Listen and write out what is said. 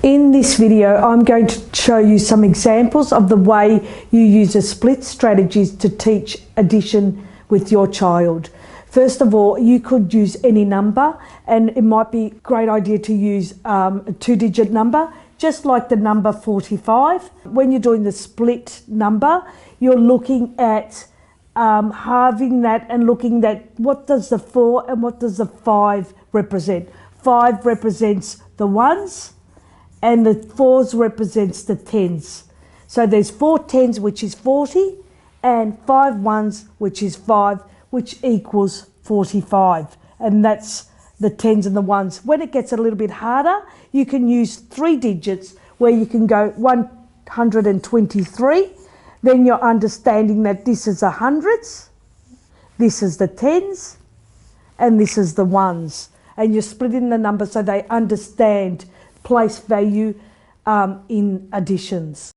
In this video, I'm going to show you some examples of the way you use a split strategies to teach addition with your child. First of all, you could use any number, and it might be a great idea to use a two-digit number, just like the number 45. When you're doing the split number, you're looking at halving that and looking at what does the 4 and what does the 5 represent. 5 represents the ones, and the 4s represents the 10s. So there's 4 10s, which is 40, and 5 ones, which is 5, which equals 45. And that's the 10s and the ones. When it gets a little bit harder, you can use 3 digits where you can go 123. Then you're understanding that this is the hundreds, this is the 10s, and this is the ones. And you're splitting the numbers so they understand place value in additions.